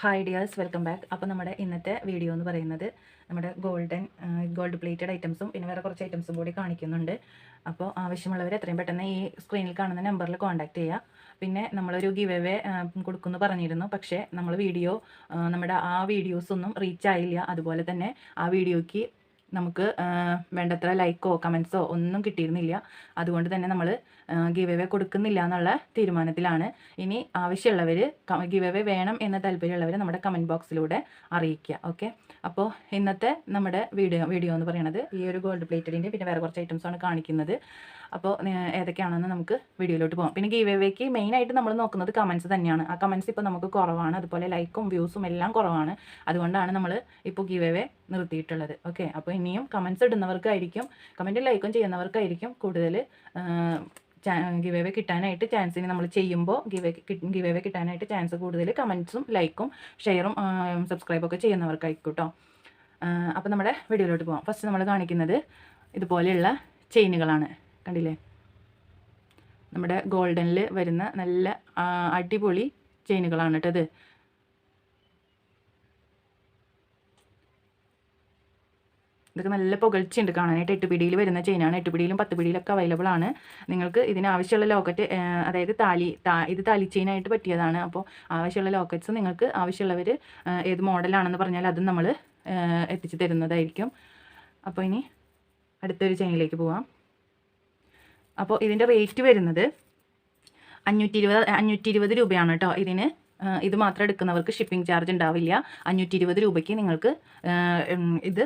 Hi dears, welcome back. അപ്പോൾ നമ്മുടെ ഇന്നത്തെ വീഡിയോ എന്ന് പറയുന്നത് നമ്മുടെ ഗോൾഡ് പ്ലേറ്റഡ് ഐറ്റംസും പിന്നെ വേറെ കുറച്ച് ഐറ്റംസും കൂടി കാണിക്കുന്നുണ്ട്. അപ്പോൾ ആവശ്യമുള്ളവർ എത്രയും പെട്ടെന്ന് ഈ സ്ക്രീനിൽ കാണുന്ന നമ്പറിൽ കോൺടാക്ട് ചെയ്യുക. പിന്നെ നമ്മളൊരു ഗിവ് അവേ കൊടുക്കുമെന്ന് പറഞ്ഞിരുന്നു, പക്ഷേ നമ്മൾ നമ്മുടെ ആ വീഡിയോസൊന്നും റീച്ച് ആയില്ല. അതുപോലെ തന്നെ ആ വീഡിയോയ്ക്ക് നമുക്ക് വേണ്ടത്ര ലൈക്കോ കമൻസോ ഒന്നും കിട്ടിയിരുന്നില്ല. അതുകൊണ്ട് തന്നെ നമ്മൾ ഗിവ് അവേ കൊടുക്കുന്നില്ല എന്നുള്ള തീരുമാനത്തിലാണ്. ഇനി ആവശ്യമുള്ളവർ ഗിവ് അവേ വേണം എന്ന താല്പര്യമുള്ളവർ നമ്മുടെ കമൻറ്റ് ബോക്സിലൂടെ അറിയിക്കുക. ഓക്കെ, അപ്പോൾ ഇന്നത്തെ നമ്മുടെ വീഡിയോ എന്ന് പറയുന്നത് ഈ ഒരു ഗോൾഡ് പ്ലേറ്റഡിൻ്റെ പിന്നെ വേറെ കുറച്ച് ഐറ്റംസാണ് കാണിക്കുന്നത്. അപ്പോൾ ഏതൊക്കെയാണെന്ന് നമുക്ക് വീഡിയോയിലോട്ട് പോകാം. പിന്നെ ഗിവ് അവേക്ക് മെയിനായിട്ട് നമ്മൾ നോക്കുന്നത് കമൻസ് തന്നെയാണ്. ആ കമൻസ് ഇപ്പോൾ നമുക്ക് കുറവാണ്, അതുപോലെ ലൈക്കും വ്യൂസും എല്ലാം കുറവാണ്. അതുകൊണ്ടാണ് നമ്മൾ ഇപ്പോൾ ഗിവ് അവേ നിർത്തിയിട്ടുള്ളത്. ഓക്കെ, അപ്പോൾ ഇനിയും കമൻസ് ഇടുന്നവർക്കായിരിക്കും, കമൻറ്റ് ലൈക്കും ചെയ്യുന്നവർക്കായിരിക്കും കൂടുതൽ ഗിവ് അവേ കിട്ടാനായിട്ട് ചാൻസ്. ഇനി നമ്മൾ ചെയ്യുമ്പോൾ ഗിവ് അവേ കിട്ടാനായിട്ട് ചാൻസ് കൂടുതൽ കമൻസും ലൈക്കും ഷെയറും സബ്സ്ക്രൈബൊക്കെ ചെയ്യുന്നവർക്കായിരിക്കും കേട്ടോ. അപ്പോൾ നമ്മുടെ വീഡിയോയിലോട്ട് പോകാം. ഫസ്റ്റ് നമ്മൾ കാണിക്കുന്നത് ഇതുപോലെയുള്ള ചെയിനുകളാണ്. കണ്ടില്ലേ, നമ്മുടെ ഗോൾഡനിൽ വരുന്ന നല്ല അടിപൊളി ചെയിനുകളാണ് കേട്ടോ ഇത്. ഇതൊക്കെ നല്ല പുകഴ്ചയുണ്ട് കാണാനായിട്ട്. 8 പിടിയിൽ വരുന്ന ചെയിനാണ്. 8 പിടിയിലും 10 പിടിയിലൊക്കെ അവൈലബിൾ ആണ്. നിങ്ങൾക്ക് ഇതിനാവശ്യമുള്ള ലോക്കറ്റ്, അതായത് ഇത് താലി ചെയിനായിട്ട് പറ്റിയതാണ്. അപ്പോൾ ആവശ്യമുള്ള ലോക്കറ്റ്സ് നിങ്ങൾക്ക് ആവശ്യമുള്ളവർ ഏത് മോഡലാണെന്ന് പറഞ്ഞാൽ അതും നമ്മൾ എത്തിച്ചു തരുന്നതായിരിക്കും. അപ്പോൾ ഇനി അടുത്തൊരു ചെയിനിലേക്ക് പോവാം. അപ്പോൾ ഇതിൻ്റെ റേറ്റ് വരുന്നത് 520 രൂപയാണ് കേട്ടോ. ഇത് മാത്രം എടുക്കുന്നവർക്ക് ഷിപ്പിംഗ് ചാർജ് ഉണ്ടാവില്ല. 520 രൂപയ്ക്ക് നിങ്ങൾക്ക് ഇത്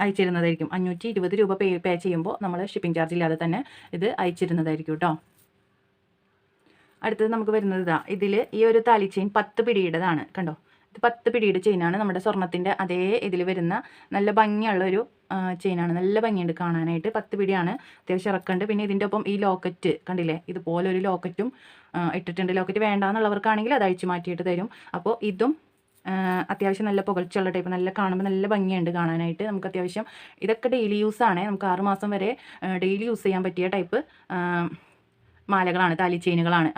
അയച്ചിരുന്നതായിരിക്കും. 520 രൂപ പേ ചെയ്യുമ്പോൾ നമ്മൾ ഷിപ്പിംഗ് ചാർജ് ഇല്ലാതെ തന്നെ ഇത് അയച്ചിരുന്നതായിരിക്കും കേട്ടോ. അടുത്തത് നമുക്ക് വരുന്നത് ഇതിൽ ഈ ഒരു താലി ചെയിൻ 10 പിടിയുടേതാണ്. കണ്ടോ, ഇത് 10 പിടിയുടെ ചെയിനാണ്. നമ്മുടെ സ്വർണ്ണത്തിൻ്റെ അതേ ഇതിൽ വരുന്ന നല്ല ഭംഗിയുള്ളൊരു ചെയിനാണ്. നല്ല ഭംഗിയുണ്ട് കാണാനായിട്ട്. 10 പിടിയാണ്, അത്യാവശ്യം ഇറക്കുന്നുണ്ട്. പിന്നെ ഇതിൻ്റെ ഒപ്പം ഈ ലോക്കറ്റ് കണ്ടില്ലേ, ഇതുപോലെ ഒരു ലോക്കറ്റും ഇട്ടിട്ടുണ്ട്. ലോക്കറ്റ് വേണ്ടാന്നുള്ളവർക്കാണെങ്കിൽ അത് അഴിച്ചു മാറ്റിയിട്ട് തരും. അപ്പോൾ ഇതും അത്യാവശ്യം നല്ല പുകഴ്ചയുള്ള ടൈപ്പ്, നല്ല കാണുമ്പോൾ നല്ല ഭംഗിയുണ്ട് കാണാനായിട്ട്. നമുക്ക് അത്യാവശ്യം ഇതൊക്കെ ഡെയിലി യൂസാണ്. നമുക്ക് 6 മാസം വരെ ഡെയിലി യൂസ് ചെയ്യാൻ പറ്റിയ ടൈപ്പ് മാലകളാണ്, താലി ചെയിനുകളാണ്.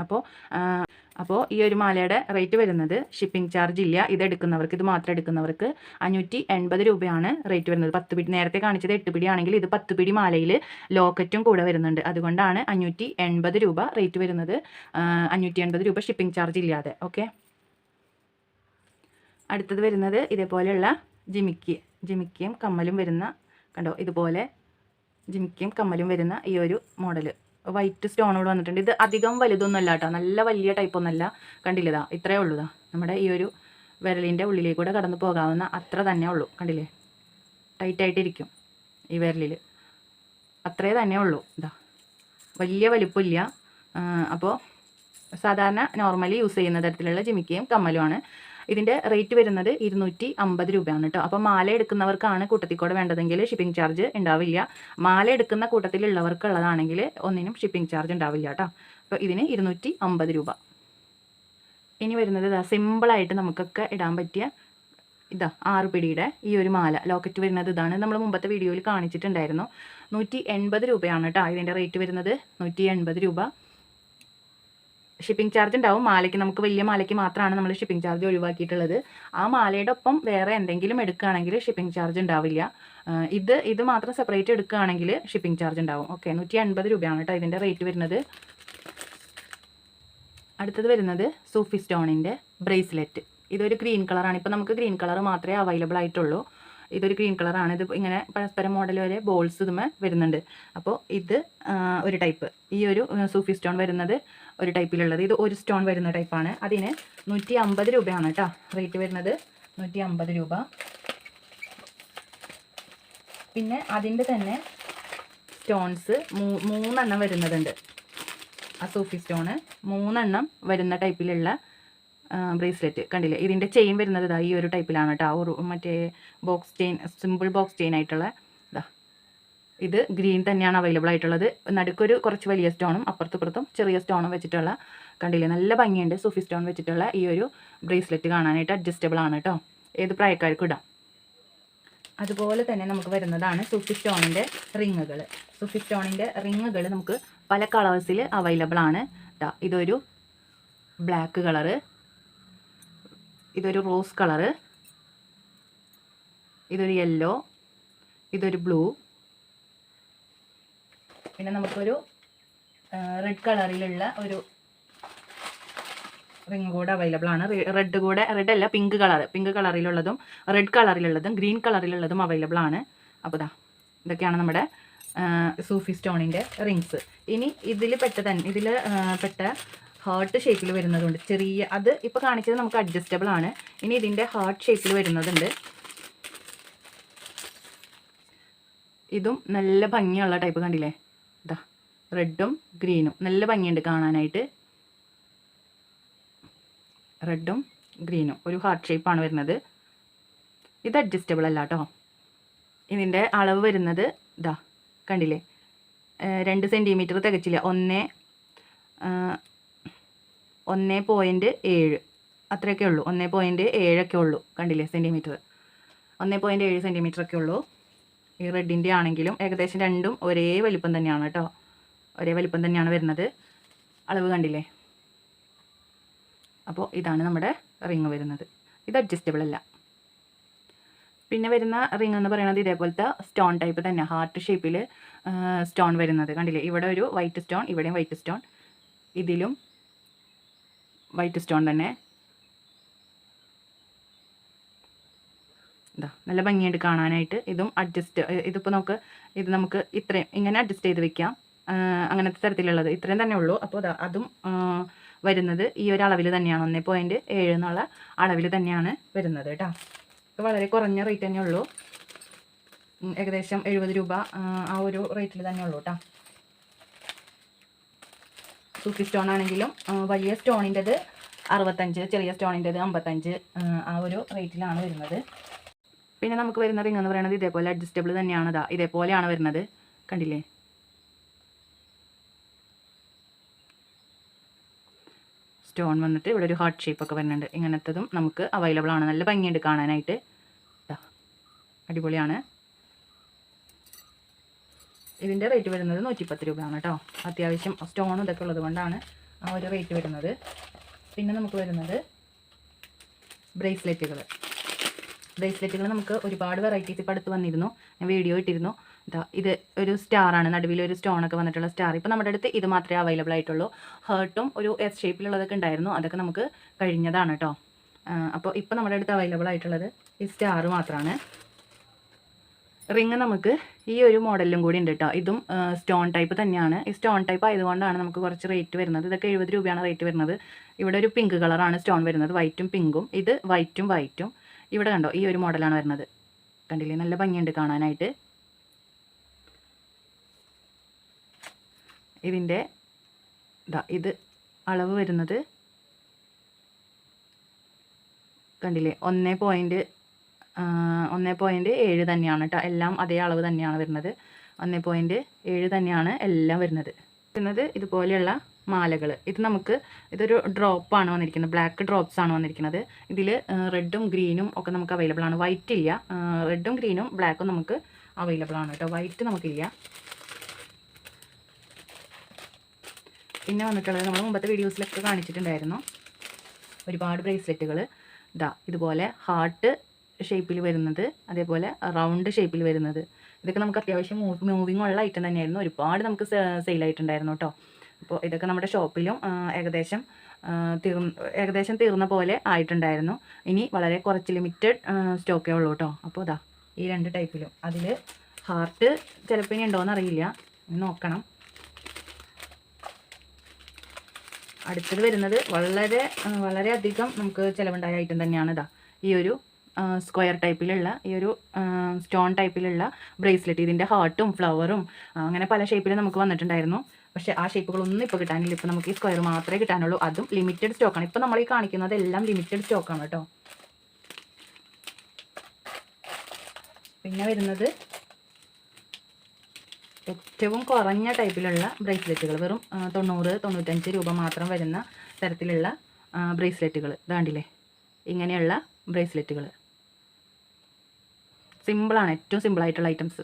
അപ്പോൾ ഈ ഒരു മാലയുടെ റേറ്റ് വരുന്നത് ഷിപ്പിംഗ് ചാർജ് ഇല്ല. ഇത് മാത്രം എടുക്കുന്നവർക്ക് 580 രൂപയാണ് റേറ്റ് വരുന്നത്. 10 പിടി നേരത്തെ കാണിച്ചത് 8 പിടി ആണെങ്കിൽ ഇത് 10 പിടി മാലയിൽ ലോക്കറ്റും കൂടെ വരുന്നുണ്ട്. അതുകൊണ്ടാണ് 580 രൂപ റേറ്റ് വരുന്നത്. 580 രൂപ ഷിപ്പിംഗ് ചാർജ് ഇല്ലാതെ. ഓക്കെ, അടുത്തത് വരുന്നത് ഇതേപോലെയുള്ള ജിമിക്കിയും കമ്മലും വരുന്ന, കണ്ടോ, ഇതുപോലെ ജിമിക്കിയും കമ്മലും വരുന്ന ഈ ഒരു മോഡൽ വൈറ്റ് സ്റ്റോണോട് വന്നിട്ടുണ്ട്. ഇത് അധികം വലുതൊന്നുമല്ല കേട്ടോ, നല്ല വലിയ ടൈപ്പൊന്നുമല്ല. കണ്ടില്ലതാ, ഇത്രയേ ഉള്ളൂ. നമ്മുടെ ഈ ഒരു വിരലിൻ്റെ ഉള്ളിലേക്കൂടെ കടന്നു പോകാവുന്ന അത്ര തന്നെ ഉള്ളൂ. കണ്ടില്ലേ, ടൈറ്റായിട്ടിരിക്കും ഈ വിരലിൽ, അത്രേ തന്നെ ഉള്ളൂ. വലിയ വലിപ്പമില്ല. അപ്പോൾ സാധാരണ നോർമലി യൂസ് ചെയ്യുന്ന തരത്തിലുള്ള ജിമിക്കിയും കമ്മലുമാണ്. ഇതിൻ്റെ റേറ്റ് വരുന്നത് 250 രൂപയാണ് കേട്ടോ. അപ്പോൾ മാല എടുക്കുന്നവർക്കാണ് കൂട്ടത്തിക്കൂടെ വേണ്ടതെങ്കിൽ ഷിപ്പിംഗ് ചാർജ് ഉണ്ടാവില്ല. മാല എടുക്കുന്ന കൂട്ടത്തിലുള്ളവർക്കുള്ളതാണെങ്കിൽ ഒന്നിനും ഷിപ്പിംഗ് ചാർജ് ഉണ്ടാവില്ല കേട്ടോ. അപ്പോൾ ഇതിന് 250 രൂപ. ഇനി വരുന്നത് സിമ്പിളായിട്ട് നമുക്കൊക്കെ ഇടാൻ പറ്റിയ 6 പിടിയുടെ ഈ ഒരു മാല ലോക്കറ്റ് വരുന്നത് ഇതാണ്. നമ്മൾ മുമ്പത്തെ വീഡിയോയിൽ കാണിച്ചിട്ടുണ്ടായിരുന്നു. 180 രൂപയാണ് കേട്ടോ ഇതിൻ്റെ റേറ്റ് വരുന്നത്. 180 രൂപ ഷിപ്പിംഗ് ചാർജ് ഉണ്ടാവും. മാലയ്ക്ക്, നമുക്ക് വലിയ മാലയ്ക്ക് മാത്രമാണ് നമ്മൾ ഷിപ്പിംഗ് ചാർജ് ഒഴിവാക്കിയിട്ടുള്ളത്. ആ മാലയുടെ ഒപ്പം വേറെ എന്തെങ്കിലും എടുക്കുകയാണെങ്കിൽ ഷിപ്പിംഗ് ചാർജ് ഉണ്ടാവില്ല. ഇത് മാത്രം സെപ്പറേറ്റ് എടുക്കുകയാണെങ്കിൽ ഷിപ്പിംഗ് ചാർജ് ഉണ്ടാവും. ഓക്കെ, 180 രൂപയാണ് കേട്ടോ ഇതിൻ്റെ റേറ്റ് വരുന്നത്. അടുത്തത് വരുന്നത് സൂഫി സ്റ്റോണിൻ്റെ ബ്രേസ്ലെറ്റ്. ഇതൊരു ഗ്രീൻ കളറാണ്. ഇപ്പോൾ നമുക്ക് ഗ്രീൻ കളർ മാത്രമേ അവൈലബിൾ ആയിട്ടുള്ളൂ. ഇതൊരു ഗ്രീൻ കളറാണ്. ഇത് ഇങ്ങനെ പരസ്പരം മോഡൽ വരെ ബോൾസ് ഇതുമേ വരുന്നുണ്ട്. അപ്പോൾ ഇത് ഒരു ടൈപ്പ്, ഈ ഒരു സൂഫി സ്റ്റോൺ വരുന്നത് ഒരു ടൈപ്പിലുള്ളത്. ഇത് ഒരു സ്റ്റോൺ വരുന്ന ടൈപ്പാണ്. അതിന് 150 രൂപയാണ് കേട്ടോ റേറ്റ് വരുന്നത്. 150 രൂപ. പിന്നെ അതിൻ്റെ തന്നെ സ്റ്റോൺസ് 3 എണ്ണം വരുന്നതുണ്ട്. ആ സൂഫി സ്റ്റോണ് 3 എണ്ണം വരുന്ന ടൈപ്പിലുള്ള ബ്രേസ്ലെറ്റ് കണ്ടില്ലേ. ഇതിൻ്റെ ചെയിൻ വരുന്നത് ഈ ഒരു ടൈപ്പിലാണ് കേട്ടോ. മറ്റേ box chain, simple box chain ആയിട്ടുള്ള ഇത് ഗ്രീൻ തന്നെയാണ് അവൈലബിൾ ആയിട്ടുള്ളത്. നടുക്കൊരു കുറച്ച് വലിയ സ്റ്റോണും അപ്പുറത്തും ചെറിയ സ്റ്റോണും വെച്ചിട്ടുള്ള, കണ്ടില്ലേ, നല്ല ഭംഗിയുണ്ട്. സൂഫി സ്റ്റോൺ വെച്ചിട്ടുള്ള ഈ ഒരു ബ്രേസ്ലെറ്റ് കാണാനായിട്ട് അഡ്ജസ്റ്റബിൾ ആണ് കേട്ടോ. ഏത് പ്രായക്കാർക്കും ഇടാം. അതുപോലെ തന്നെ നമുക്ക് വരുന്നതാണ് സൂഫി സ്റ്റോണിൻ്റെ റിങ്ങുകൾ. സൂഫി സ്റ്റോണിൻ്റെ റിങ്ങുകൾ നമുക്ക് പല കളേഴ്സിൽ അവൈലബിൾ ആണ്. ഇതൊരു ബ്ലാക്ക് കളറ്, ഇതൊരു റോസ് കളറ്, ഇതൊരു യെല്ലോ, ഇതൊരു ബ്ലൂ, പിന്നെ നമുക്കൊരു റെഡ് കളറിലുള്ള ഒരു റിങ് കൂടെ അവൈലബിൾ ആണ്. റെഡ് അല്ല, പിങ്ക് കളറിലുള്ളതും റെഡ് കളറിലുള്ളതും ഗ്രീൻ കളറിലുള്ളതും അവൈലബിൾ ആണ്. അപ്പോൾ ഇതൊക്കെയാണ് നമ്മുടെ സൂഫി സ്റ്റോണിൻ്റെ റിങ്സ്. ഇനി ഇതിൽ പെട്ട ഹാർട്ട് ഷേപ്പിൽ വരുന്നതുണ്ട്. ചെറിയ അത് ഇപ്പോൾ കാണിച്ചത് നമുക്ക് അഡ്ജസ്റ്റബിൾ ആണ്. ഇനി ഇതിൻ്റെ ഹാർട്ട് ഷേപ്പിൽ വരുന്നതുണ്ട്. ഇതും നല്ല ഭംഗിയുള്ള ടൈപ്പ്, കണ്ടില്ലേ? റെഡും ഗ്രീനും നല്ല ഭംഗിയുണ്ട് കാണാനായിട്ട്. റെഡും ഗ്രീനും ഒരു ഹാർട്ട് ഷേപ്പാണ് വരുന്നത്. ഇത് അഡ്ജസ്റ്റബിൾ അല്ല കേട്ടോ. ഇതിൻ്റെ അളവ് വരുന്നത് കണ്ടില്ലേ, 2 സെൻറ്റിമീറ്റർ തികച്ചില്ല. 1.7 അത്രയൊക്കെ ഉള്ളൂ. 1.7 ഒക്കെ ഉള്ളൂ, കണ്ടില്ലേ സെൻറ്റിമീറ്റർ. 1.7 സെൻറ്റിമീറ്റർ ഒക്കെ ഉള്ളൂ. ഈ റെഡിൻ്റെ ആണെങ്കിലും ഏകദേശം രണ്ടും ഒരേ വലിപ്പം തന്നെയാണ് കേട്ടോ. ഒരേ വലിപ്പം തന്നെയാണ് വരുന്നത്. അളവ് കണ്ടില്ലേ? അപ്പോൾ ഇതാണ് നമ്മുടെ റിങ് വരുന്നത്. ഇത് അഡ്ജസ്റ്റബിൾ അല്ല. പിന്നെ വരുന്ന റിങ് എന്ന് പറയുന്നത് ഇതേപോലത്തെ സ്റ്റോൺ ടൈപ്പ് തന്നെ, ഹാർട്ട് ഷേപ്പിൽ സ്റ്റോൺ വരുന്നത്. കണ്ടില്ലേ? ഇവിടെ ഒരു വൈറ്റ് സ്റ്റോൺ, ഇവിടെയും വൈറ്റ് സ്റ്റോൺ, ഇതിലും വൈറ്റ് സ്റ്റോൺ തന്നെ. നല്ല ഭംഗിയുണ്ട് കാണാനായിട്ട്. ഇതും ഇതിപ്പോൾ നമുക്ക് ഇത്രയും ഇങ്ങനെ അഡ്ജസ്റ്റ് ചെയ്ത് വെക്കാം. അങ്ങനത്തെ തരത്തിലുള്ളത് ഇത്രയും തന്നെ ഉള്ളൂ. അപ്പോൾ അതും വരുന്നത് ഈ ഒരു അളവിൽ തന്നെയാണ്, 1.7 എന്നുള്ള അളവിൽ തന്നെയാണ് വരുന്നത് കേട്ടോ. ഇത് വളരെ കുറഞ്ഞ റേറ്റ് തന്നെ ഉള്ളൂ. ഏകദേശം 70 രൂപ ആ ഒരു റേറ്റിൽ തന്നെ ഉള്ളൂ കേട്ടോ. സൂഫി സ്റ്റോൺ ആണെങ്കിലും വലിയ സ്റ്റോണിൻ്റെത് 65, ചെറിയ സ്റ്റോണിൻ്റെത് 55 ആ ഒരു റേറ്റിലാണ് വരുന്നത്. പിന്നെ നമുക്ക് വരുന്ന റിങ് എന്ന് പറയുന്നത് ഇതേപോലെ അഡ്ജസ്റ്റബിൾ തന്നെയാണ്. ഇതേപോലെയാണ് വരുന്നത്, കണ്ടില്ലേ? സ്റ്റോൺ വന്നിട്ട് ഇവിടെ ഒരു ഹാർട്ട് ഷേപ്പ് ഒക്കെ വരുന്നുണ്ട്. ഇങ്ങനത്തതും നമുക്ക് അവൈലബിൾ ആണ്. നല്ല ഭംഗിയുണ്ട് കാണാനായിട്ട്. അടിപൊളിയാണ്. ഇതിൻ്റെ റേറ്റ് വരുന്നത് 110 രൂപയാണ് കേട്ടോ. അത്യാവശ്യം സ്റ്റോൺ ഇതൊക്കെ ഉള്ളത് കൊണ്ടാണ് ആ ഒരു റേറ്റ് വരുന്നത്. പിന്നെ നമുക്ക് വരുന്നത് ബ്രേസ്ലെറ്റുകൾ നമുക്ക് ഒരുപാട് വെറൈറ്റീസ് ഇപ്പോൾ അടുത്ത് വന്നിരുന്നു. ഞാൻ വീഡിയോ ഇട്ടിരുന്നു. ഇത് ഒരു സ്റ്റാറാണ്, നടുവിൽ ഒരു സ്റ്റോണൊക്കെ വന്നിട്ടുള്ള സ്റ്റാർ. ഇപ്പോൾ നമ്മുടെ അടുത്ത് ഇത് മാത്രമേ അവൈലബിൾ ആയിട്ടുള്ളൂ. ഹേർട്ടും ഒരു എസ് ഷേപ്പിലുള്ളതൊക്കെ ഉണ്ടായിരുന്നു, അതൊക്കെ നമുക്ക് കഴിഞ്ഞതാണ് കേട്ടോ. അപ്പോൾ ഇപ്പോൾ നമ്മുടെ അടുത്ത് അവൈലബിൾ ആയിട്ടുള്ളത് ഈ സ്റ്റാർ മാത്രമാണ്. റിങ് നമുക്ക് ഈ ഒരു മോഡലിലും കൂടി ഉണ്ട് കേട്ടോ. ഇതും സ്റ്റോൺ ടൈപ്പ് തന്നെയാണ്. ഈ സ്റ്റോൺ ടൈപ്പ് ആയതുകൊണ്ടാണ് നമുക്ക് കുറച്ച് റേറ്റ് വരുന്നത്. ഇതൊക്കെ 70 രൂപയാണ് റേറ്റ് വരുന്നത്. ഇവിടെ ഒരു പിങ്ക് കളറാണ് സ്റ്റോൺ വരുന്നത്, വൈറ്റും പിങ്കും. ഇത് വൈറ്റും. ഇവിടെ കണ്ടോ, ഈ ഒരു മോഡലാണ് വരുന്നത്. കണ്ടില്ലേ? നല്ല ഭംഗിയുണ്ട് കാണാനായിട്ട്. ഇതിൻ്റെ ഇത് അളവ് വരുന്നത് കണ്ടില്ലേ, 1.7 തന്നെയാണ് കേട്ടോ. എല്ലാം അതേ അളവ് തന്നെയാണ് വരുന്നത്. 1.7 തന്നെയാണ് എല്ലാം വരുന്നത്. ഇതുപോലെയുള്ള മാലകൾ. ഇതൊരു ഡ്രോപ്പാണ് വന്നിരിക്കുന്നത്, ബ്ലാക്ക് ഡ്രോപ്സ് ആണ് വന്നിരിക്കുന്നത്. ഇതിൽ റെഡും ഗ്രീനും ഒക്കെ നമുക്ക് അവൈലബിൾ ആണ്. വൈറ്റ് ഇല്ല. റെഡും ഗ്രീനും ബ്ലാക്കും നമുക്ക് അവൈലബിൾ ആണ് കേട്ടോ. വൈറ്റ് നമുക്കില്ല. പിന്നെ വന്നിട്ടുള്ളത് നമ്മൾ മുമ്പത്തെ വീഡിയോസിലൊക്കെ കാണിച്ചിട്ടുണ്ടായിരുന്നു ഒരുപാട് ബ്രേസ്ലെറ്റുകൾ. ഇതുപോലെ ഹാർട്ട് ഷേപ്പിൽ വരുന്നത്, അതേപോലെ റൗണ്ട് ഷേപ്പിൽ വരുന്നത്. ഇതൊക്കെ നമുക്ക് അത്യാവശ്യം മൂവിങ് ഉള്ള ഐറ്റം തന്നെയായിരുന്നു. ഒരുപാട് നമുക്ക് സെയിലായിട്ടുണ്ടായിരുന്നു കേട്ടോ. അപ്പോൾ ഇതൊക്കെ നമ്മുടെ ഷോപ്പിലും ഏകദേശം തീർന്ന പോലെ ആയിട്ടുണ്ടായിരുന്നു. ഇനി വളരെ കുറച്ച് ലിമിറ്റഡ് സ്റ്റോക്കേ ഉള്ളൂ കേട്ടോ. അപ്പോൾ ഈ 2 ടൈപ്പിലും. അതിൽ ഹാർട്ട് ചിലപ്പോൾ ഇനി ഉണ്ടോയെന്ന് അറിയില്ല, നോക്കണം. അടുത്തത് വരുന്നത് വളരെയധികം നമുക്ക് ചിലവുണ്ടായ ഐറ്റം തന്നെയാണ്. ഈ ഒരു സ്ക്വയർ ടൈപ്പിലുള്ള ഈ ഒരു സ്റ്റോൺ ടൈപ്പിലുള്ള ബ്രേസ്ലെറ്റ്. ഇതിൻ്റെ ഹാർട്ടും ഫ്ലവറും അങ്ങനെ പല ഷേപ്പിൽ നമുക്ക് വന്നിട്ടുണ്ടായിരുന്നു. പക്ഷേ ആ ഷേപ്പുകളൊന്നും ഇപ്പോൾ കിട്ടാനില്ല. ഇപ്പോൾ നമുക്ക് ഈ സ്ക്വയർ മാത്രമേ കിട്ടാനുള്ളൂ. അതും ലിമിറ്റഡ് സ്റ്റോക്കാണ്. ഇപ്പോൾ നമ്മൾ ഈ കാണിക്കുന്നത് എല്ലാം ലിമിറ്റഡ് സ്റ്റോക്കാണ് കേട്ടോ. പിന്നെ വരുന്നത് ഏറ്റവും കുറഞ്ഞ ടൈപ്പിലുള്ള ബ്രേസ്ലെറ്റുകൾ. വെറും 90-95 രൂപ മാത്രം വരുന്ന തരത്തിലുള്ള ബ്രേസ്ലെറ്റുകൾ. ഇതാണ്ടില്ലേ, ഇങ്ങനെയുള്ള ബ്രേസ്ലെറ്റുകൾ. സിമ്പിളാണ്, ഏറ്റവും സിമ്പിളായിട്ടുള്ള ഐറ്റംസ്.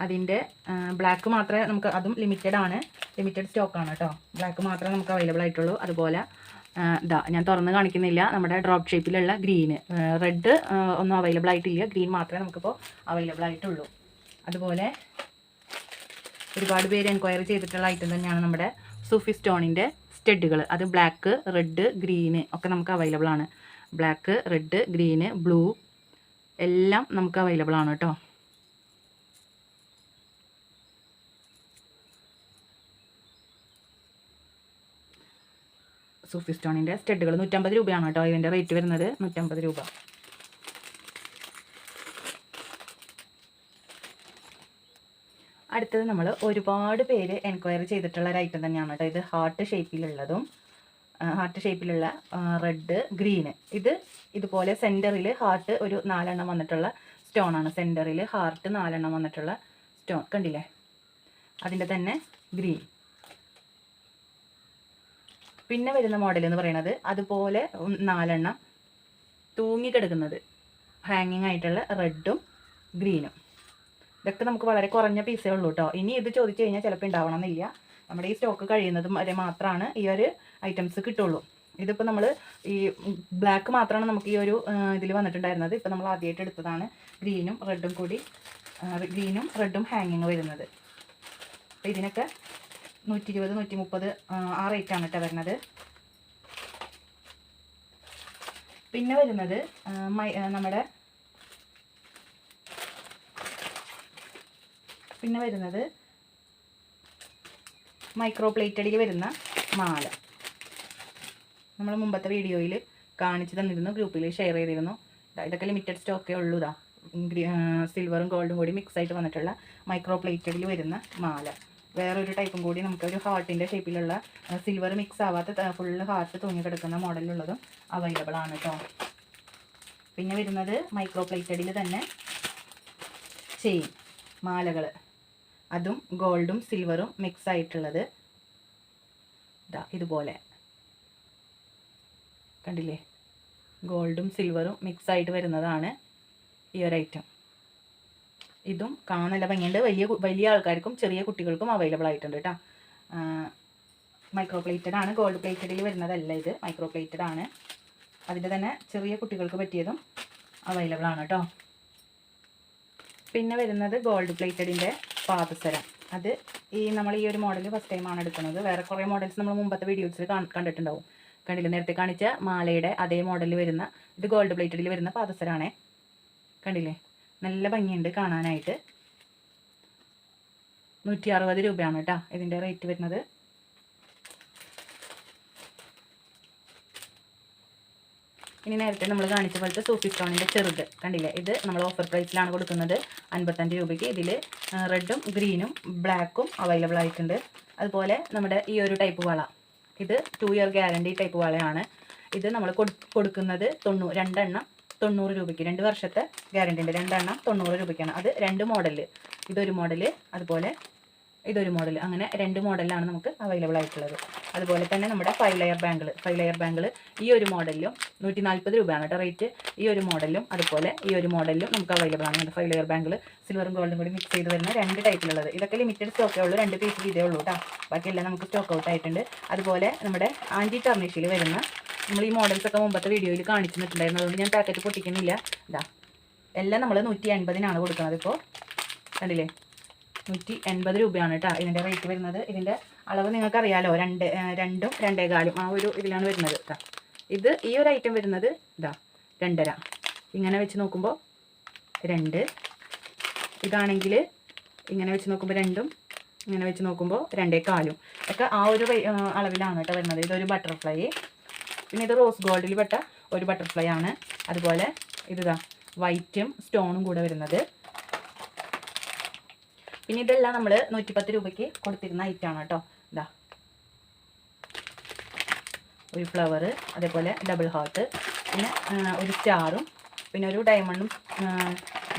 അതിൻ്റെ ബ്ലാക്ക് മാത്രമേ നമുക്ക്, അതും ലിമിറ്റഡ് സ്റ്റോക്കാണ് കേട്ടോ. ബ്ലാക്ക് മാത്രമേ നമുക്ക് അവൈലബിൾ ആയിട്ടുള്ളൂ. അതുപോലെ ഇതാ ഞാൻ തുറന്ന് കാണിക്കുന്നില്ല. നമ്മുടെ ഡ്രോപ്പ് ഷേപ്പിലുള്ള ഗ്രീന്, റെഡ് ഒന്നും അവൈലബിൾ ആയിട്ടില്ല, ഗ്രീൻ മാത്രമേ നമുക്കിപ്പോൾ അവൈലബിൾ ആയിട്ടുള്ളൂ. അതുപോലെ ഒരുപാട് പേര് എൻക്വയറി ചെയ്തിട്ടുള്ള ഐറ്റം തന്നെയാണ് നമ്മുടെ സൂഫി സ്റ്റോണിൻ്റെ സ്റ്റഡുകൾ. അത് ബ്ലാക്ക്, റെഡ്, ഗ്രീന് ഒക്കെ നമുക്ക് അവൈലബിൾ ആണ്. ബ്ലാക്ക്, റെഡ്, ഗ്രീന്, ബ്ലൂ എല്ലാം നമുക്ക് അവൈലബിൾ ആണ് കേട്ടോ. സൂഫി സ്റ്റോണിൻ്റെ സ്റ്റഡുകൾ 150 രൂപയാണ് കേട്ടോ ഇതിൻ്റെ റേറ്റ് വരുന്നത്. 150 രൂപ. അടുത്തത് നമ്മൾ ഒരുപാട് പേര് എൻക്വയറി ചെയ്തിട്ടുള്ള ഒരു ഐറ്റം തന്നെയാണ് കേട്ടോ. ഇത് ഹാർട്ട് ഷേപ്പിലുള്ള റെഡ്, ഗ്രീന്. ഇതുപോലെ സെൻറ്ററിൽ ഹാർട്ട് ഒരു 4 എണ്ണം വന്നിട്ടുള്ള സ്റ്റോണാണ്. സെൻറ്ററിൽ ഹാർട്ട് 4 എണ്ണം വന്നിട്ടുള്ള സ്റ്റോൺ കണ്ടില്ലേ. അതിൻ്റെ തന്നെ ഗ്രീൻ. പിന്നെ വരുന്ന മോഡൽ എന്ന് പറയുന്നത് അതുപോലെ 4 എണ്ണം തൂങ്ങിക്കിടക്കുന്നത് ഹാങ്ങിങ് ആയിട്ടുള്ള റെഡും ഗ്രീനും. ഇതൊക്കെ നമുക്ക് വളരെ കുറഞ്ഞ പീസേ ഉള്ളൂ കേട്ടോ. ഇനി ഇത് ചോദിച്ചു കഴിഞ്ഞാൽ ചിലപ്പോൾ ഉണ്ടാവണമെന്നില്ല. നമ്മുടെ ഈ സ്റ്റോക്ക് കഴിയുന്നതും വരെ മാത്രമാണ് ഈ ഒരു ഐറ്റംസ് കിട്ടുള്ളൂ. ഇതിപ്പോൾ നമ്മൾ ഈ ബ്ലാക്ക് മാത്രമാണ് നമുക്ക് ഈ ഒരു ഇതിൽ വന്നിട്ടുണ്ടായിരുന്നത്. ഇപ്പോൾ നമ്മൾ ആദ്യമായിട്ട് എടുത്തതാണ് ഗ്രീനും റെഡും ഹാങ്ങിങ് വരുന്നത്. അപ്പോൾ ഇതിനൊക്കെ 120, 130 ആ റേറ്റാണ് കേട്ടോ വരുന്നത്. പിന്നെ വരുന്നത് മൈക്രോ പ്ലേറ്റഡിൽ വരുന്ന മാല. നമ്മൾ മുമ്പത്തെ വീഡിയോയിൽ കാണിച്ചു തന്നിരുന്നു, ഗ്രൂപ്പിൽ ഷെയർ ചെയ്തിരുന്നു. ഇതൊക്കെ ലിമിറ്റഡ് സ്റ്റോക്കേ ഉള്ളൂ. സിൽവറും ഗോൾഡും കൂടി മിക്സ് ആയിട്ട് വന്നിട്ടുള്ള മൈക്രോ പ്ലേറ്റഡിൽ വരുന്ന മാല. വേറൊരു ടൈപ്പും കൂടി നമുക്കൊരു ഹാർട്ടിൻ്റെ ഷേപ്പിലുള്ള സിൽവർ മിക്സ് ആവാത്ത ഫുള്ള് ഹാർട്ട് തൂങ്ങി കിടക്കുന്ന മോഡലിലുള്ളതും അവൈലബിൾ ആണ് കേട്ടോ. പിന്നെ വരുന്നത് മൈക്രോ പ്ലേറ്റഡിൽ തന്നെ ചെയിൻ മാലകൾ. അതും ഗോൾഡും സിൽവറും മിക്സ് ആയിട്ടുള്ളത്. ഇതുപോലെ കണ്ടില്ലേ, ഗോൾഡും സിൽവറും മിക്സ് ആയിട്ട് വരുന്നതാണ് ഈ ഒരു ഐറ്റം. ഇതും കാണാൻ നല്ല ഭംഗിയുണ്ട്. വലിയ ആൾക്കാർക്കും ചെറിയ കുട്ടികൾക്കും അവൈലബിൾ ആയിട്ടുണ്ട് കേട്ടോ. മൈക്രോ പ്ലേറ്റഡ് ആണ്, ഗോൾഡ് പ്ലേറ്റഡിൽ വരുന്നതല്ല. ഇത് മൈക്രോ പ്ലേറ്റഡ് ആണ്. അതിൻ്റെ തന്നെ ചെറിയ കുട്ടികൾക്ക് പറ്റിയതും അവൈലബിൾ ആണ് കേട്ടോ. പിന്നെ വരുന്നത് ഗോൾഡ് പ്ലേറ്റഡിൻ്റെ പാദസരം. അത് നമ്മൾ ഈ ഒരു മോഡൽ ഫസ്റ്റ് ടൈമാണ് എടുക്കുന്നത്. വേറെ കുറേ മോഡൽസ് നമ്മൾ മുമ്പത്തെ വീഡിയോസിൽ കണ്ടിട്ടുണ്ടാവും. കണ്ടില്ല, നേരത്തെ കാണിച്ച മാലയുടെ അതേ മോഡലിൽ വരുന്ന ഇത് ഗോൾഡ് പ്ലേറ്റഡിൽ വരുന്ന പാദസരമാണേ. കണ്ടില്ലേ, നല്ല ഭംഗിയുണ്ട് കാണാനായിട്ട്. 160 രൂപയാണ് കേട്ടോ ഇതിൻ്റെ റേറ്റ് വരുന്നത്. ഇനി നേരത്തെ നമ്മൾ കാണിച്ച പോലത്തെ സൂഫി സ്റ്റോണിൻ്റെ ചെറുത് കണ്ടില്ലേ, ഇത് നമ്മൾ ഓഫർ പ്രൈസിലാണ് കൊടുക്കുന്നത് 55 രൂപയ്ക്ക്. ഇതിൽ റെഡും ഗ്രീനും ബ്ലാക്കും അവൈലബിൾ ആയിട്ടുണ്ട്. അതുപോലെ നമ്മുടെ ഈ ഒരു ടൈപ്പ് വള, ഇത് 2 ഇയർ ഗ്യാരണ്ടി ടൈപ്പ് വളയാണ്. ഇത് നമ്മൾ കൊടുക്കുന്നത് 2 എണ്ണം 90 രൂപയ്ക്ക്. 2 വർഷത്തെ ഗ്യാരണ്ടി ഉണ്ട്. 2 എണ്ണം 90 രൂപയ്ക്കാണ്. അത് 2 മോഡല്, ഇതൊരു മോഡല്, അതുപോലെ ഇതൊരു മോഡൽ. അങ്ങനെ 2 മോഡലിലാണ് നമുക്ക് അവൈലബിൾ ആയിട്ടുള്ളത്. അതുപോലെ തന്നെ നമ്മുടെ 5 ലെയർ ബാങ്കിൾ ഈ ഒരു മോഡലിലും 140 രൂപയാണ് കേട്ടോ റേറ്റ്. ഈ ഒരു മോഡലും അതുപോലെ ഈ ഒരു മോഡലിലും നമുക്ക് അവൈലബിൾ ആണ്. 5 ലെയർ ബാങ്കിൾ സിൽവറും ഗോൾഡും കൂടി മിക്സ് ചെയ്ത് വരുന്ന 2 ടൈപ്പിലുള്ളത്. ഇതൊക്കെ ലിമിറ്റഡ് സ്റ്റോക്കേ ഉള്ളൂ, 2 പീസ് ഇതേ ഉള്ളൂ കേട്ടോ. ബാക്കിയെല്ലാം നമുക്ക് സ്റ്റോക്ക് ഔട്ട് ആയിട്ടുണ്ട്. അതുപോലെ നമ്മുടെ ആൻറ്റി ടർണിഷിൽ വരുന്ന നമ്മൾ ഈ മോഡൽസൊക്കെ മുമ്പത്തെ വീഡിയോയിൽ കാണിച്ചു നിന്നിട്ടുണ്ടായിരുന്നു. അതുകൊണ്ട് ഞാൻ പാക്കറ്റ് പൊട്ടിക്കുന്നില്ല. എല്ലാം നമ്മൾ 180-നാണ് കൊടുക്കുന്നത്. ഇപ്പോൾ കണ്ടില്ലേ, 180 രൂപയാണ് കേട്ടോ ഇതിൻ്റെ റേറ്റ് വരുന്നത്. ഇതിൻ്റെ അളവ് നിങ്ങൾക്കറിയാലോ, 2 2 2.25 ആ ഒരു ഇതിലാണ് വരുന്നത് കേട്ടോ. ഈ ഒരു ഐറ്റം വരുന്നത് 2.5. ഇങ്ങനെ വെച്ച് നോക്കുമ്പോൾ 2. ഇതാണെങ്കിൽ ഇങ്ങനെ വെച്ച് നോക്കുമ്പോൾ 2ഉം ഇങ്ങനെ വെച്ച് നോക്കുമ്പോൾ 2.25 ഒക്കെ ആ ഒരു അളവിലാണ് കേട്ടോ വരുന്നത്. ഇതൊരു ബട്ടർഫ്ലൈ. പിന്നെ ഇത് റോസ് ഗോൾഡിൽ പെട്ട ഒരു ബട്ടർഫ്ലൈ ആണ്. അതുപോലെ വൈറ്റും സ്റ്റോണും കൂടെ വരുന്നത്. പിന്നെ ഇതെല്ലാം നമ്മൾ 110 രൂപയ്ക്ക് കൊടുത്തിരുന്ന ഐറ്റമാണ് കേട്ടോ. ഒരു ഫ്ലവർ, അതേപോലെ ഡബിൾ ഹാർട്ട്, പിന്നെ ഒരു സ്റ്റാറും, പിന്നെ ഒരു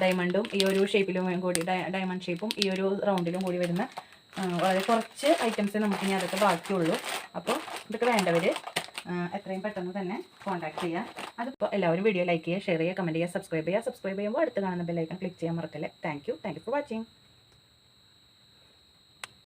ഡയമണ്ടും ഈ ഒരു ഷേപ്പിലും കൂടി, ഡയമണ്ട് ഷേപ്പും ഈ ഒരു റൗണ്ടിലും കൂടി വരുന്ന വളരെ കുറച്ച് ഐറ്റംസ് നമുക്കിനി അതൊക്കെ ബാക്കിയുള്ളൂ. അപ്പോൾ ഇതൊക്കെ വേണ്ടവർ എത്രയും പെട്ടെന്ന് തന്നെ കോൺടാക്ട് ചെയ്യുക. അതിപ്പോൾ എല്ലാവരും വീഡിയോ ലൈക്ക് ചെയ്യുക, ഷെയർ ചെയ്യുക, കമൻറ്റ് ചെയ്യുക, സബ്സ്ക്രൈബ് ചെയ്യുക. സബ്സ്ക്രൈബ് ചെയ്യുമ്പോൾ അടുത്ത് കാണുന്ന ബെല്ലൈക്കൺ ക്ലിക്ക് ചെയ്യാൻ മറക്കല്ലേ. Thank you for watching.